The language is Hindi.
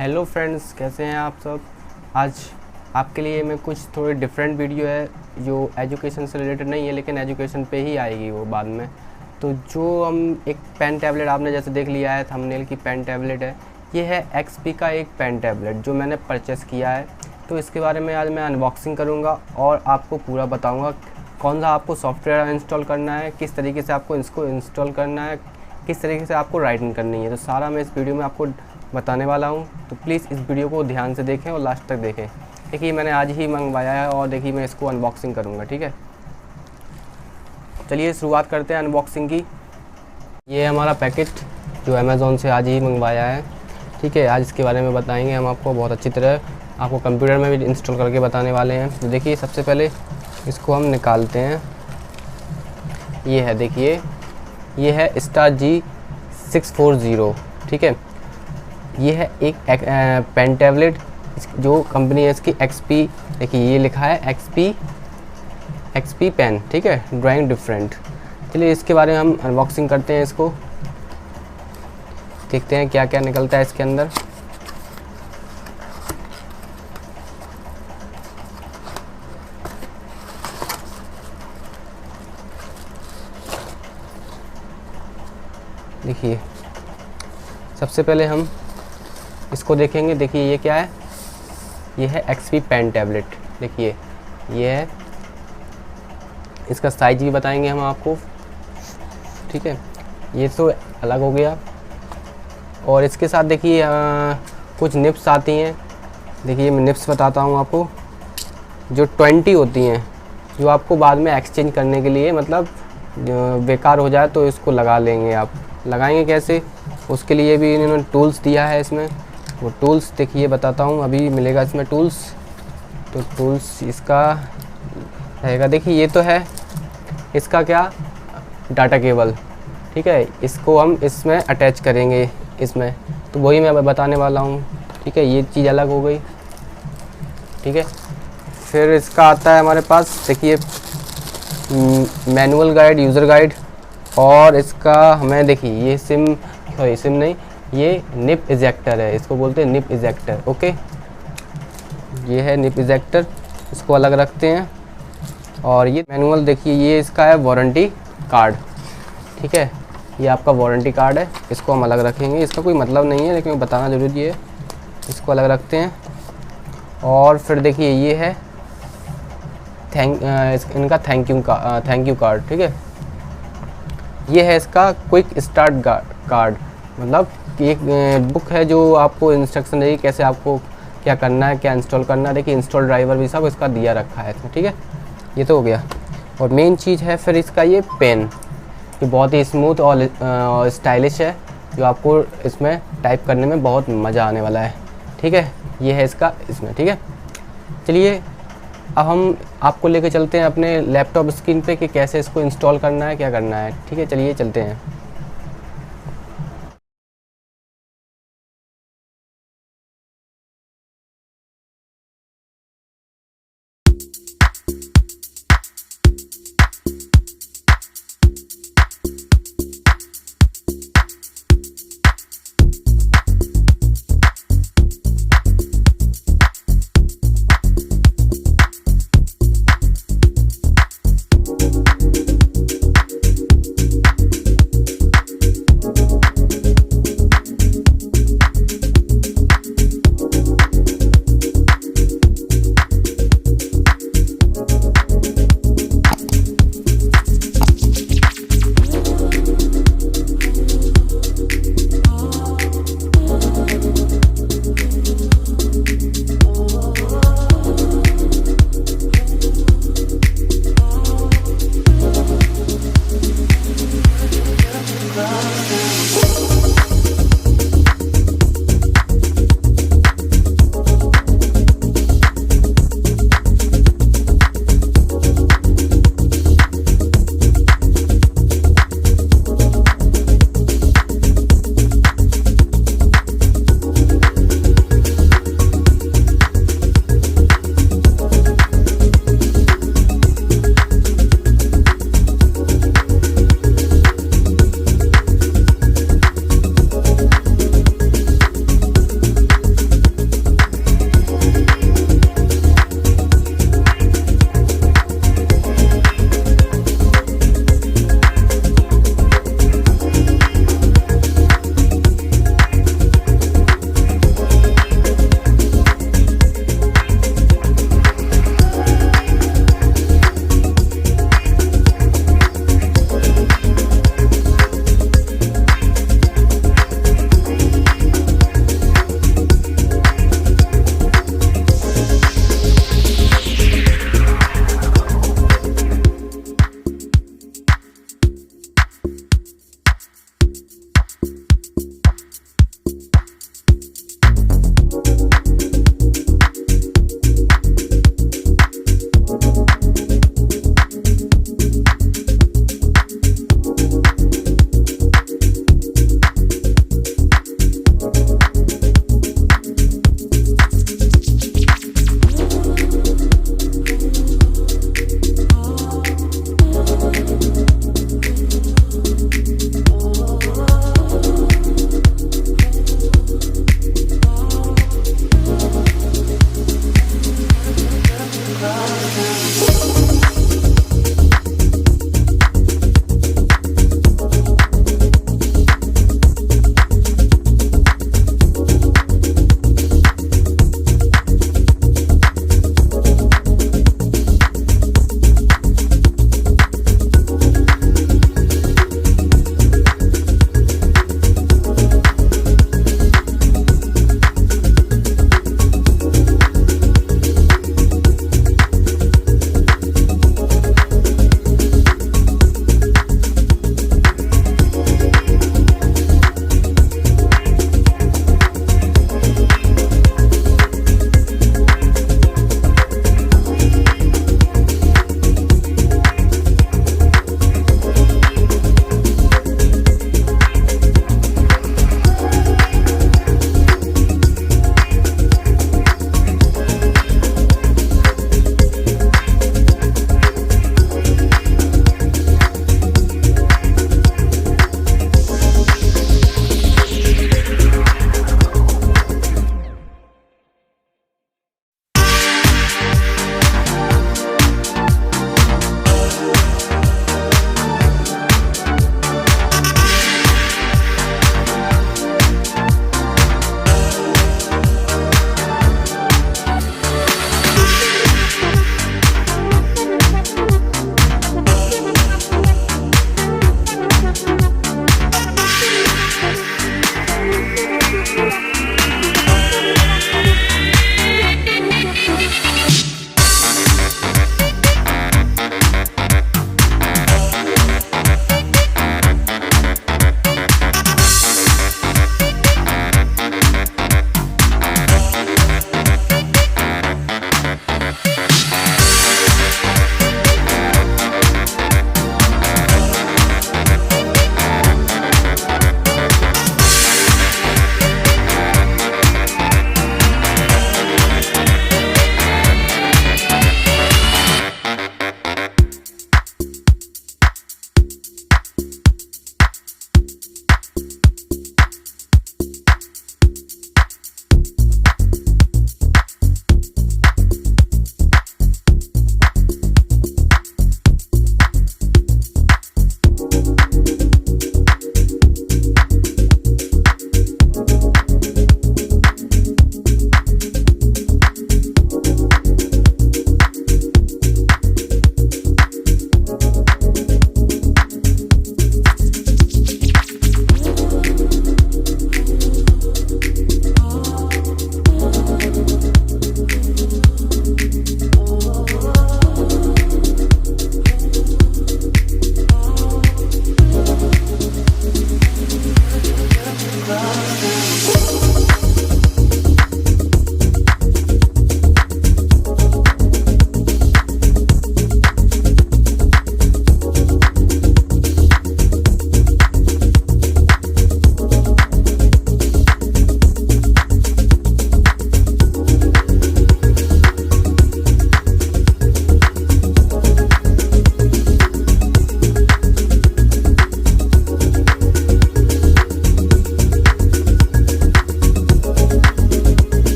हेलो फ्रेंड्स, कैसे हैं आप सब। आज आपके लिए मैं कुछ थोड़ी डिफरेंट वीडियो है जो एजुकेशन से रिलेटेड नहीं है, लेकिन एजुकेशन पे ही आएगी वो बाद में। तो जो हम एक पेन टैबलेट आपने जैसे देख लिया है थंबनेल की पेन टैबलेट है, ये है एक्सपी का एक पेन टैबलेट जो मैंने परचेस किया है। तो इसके बारे में आज मैं अनबॉक्सिंग करूँगा और आपको पूरा बताऊँगा कौन सा आपको सॉफ्टवेयर इंस्टॉल करना है, किस तरीके से आपको इसको इंस्टॉल करना है, किस तरीके से आपको राइटिंग करनी है। तो सारा मैं इस वीडियो में आपको बताने वाला हूँ, तो प्लीज़ इस वीडियो को ध्यान से देखें और लास्ट तक देखें। देखिए मैंने आज ही मंगवाया है और देखिए मैं इसको अनबॉक्सिंग करूँगा, ठीक है। चलिए शुरुआत करते हैं अनबॉक्सिंग की। ये है हमारा पैकेट जो अमेज़ॉन से आज ही मंगवाया है, ठीक है। आज इसके बारे में बताएंगे हम आपको बहुत अच्छी तरह, आपको कंप्यूटर में भी इंस्टॉल करके बताने वाले हैं। तो देखिए सबसे पहले इसको हम निकालते हैं। ये है, देखिए ये है स्टार G640, ठीक है। ये है एक पेन टैबलेट, जो कंपनी है इसकी एक्सपी। देखिए ये लिखा है एक्सपी पेन, ठीक है, ड्राइंग डिफरेंट। चलिए इसके बारे में हम अनबॉक्सिंग करते हैं, इसको देखते हैं क्या क्या निकलता है इसके अंदर। देखिए सबसे पहले हम इसको देखेंगे। देखिए ये क्या है, ये है एक्सपी पेन टैबलेट। देखिए ये है, इसका साइज भी बताएंगे हम आपको, ठीक है। ये तो अलग हो गया और इसके साथ देखिए कुछ निप्स आती हैं। देखिए मैं निप्स बताता हूँ आपको, जो 20 होती हैं, जो आपको बाद में एक्सचेंज करने के लिए, मतलब बेकार हो जाए तो इसको लगा लेंगे आप। लगाएंगे कैसे, उसके लिए भी इन्होंने टूल्स दिया है इसमें। वो टूल्स देखिए बताता हूँ, अभी मिलेगा इसमें टूल्स। तो टूल्स इसका रहेगा, देखिए ये तो है इसका क्या, डाटा केबल, ठीक है। इसको हम इसमें अटैच करेंगे इसमें, तो वही मैं बताने वाला हूँ, ठीक है। ये चीज़ अलग हो गई, ठीक है। फिर इसका आता है हमारे पास, देखिए मैनुअल गाइड, यूज़र गाइड। और इसका हमें देखिए ये सिम नहीं, ये निप इजेक्टर है, इसको बोलते हैं निप इजेक्टर, ओके। ये है निप इजेक्टर, इसको अलग रखते हैं। और ये मैनुअल, देखिए ये इसका है वारंटी कार्ड, ठीक है। ये आपका वारंटी कार्ड है, इसको हम अलग रखेंगे। इसका कोई मतलब नहीं है लेकिन बताना ज़रूरी है, इसको अलग रखते हैं। और फिर देखिए ये है इनका थैंक यू कार्ड, ठीक है। ये है इसका क्विक स्टार्ट कार्ड, मतलब एक बुक है जो आपको इंस्ट्रक्शन देगी कैसे आपको क्या करना है, क्या इंस्टॉल करना है। देखिए इंस्टॉल ड्राइवर भी सब इसका दिया रखा है इसमें, ठीक है। ये तो हो गया। और मेन चीज़ है फिर इसका ये पेन, ये बहुत ही स्मूथ और स्टाइलिश है, जो आपको इसमें टाइप करने में बहुत मज़ा आने वाला है, ठीक है। ये है इसका इसमें, ठीक है। चलिए अब हम आपको लेके चलते हैं अपने लैपटॉप स्क्रीन पे कि कैसे इसको इंस्टॉल करना है, क्या करना है, ठीक है। चलिए चलते हैं।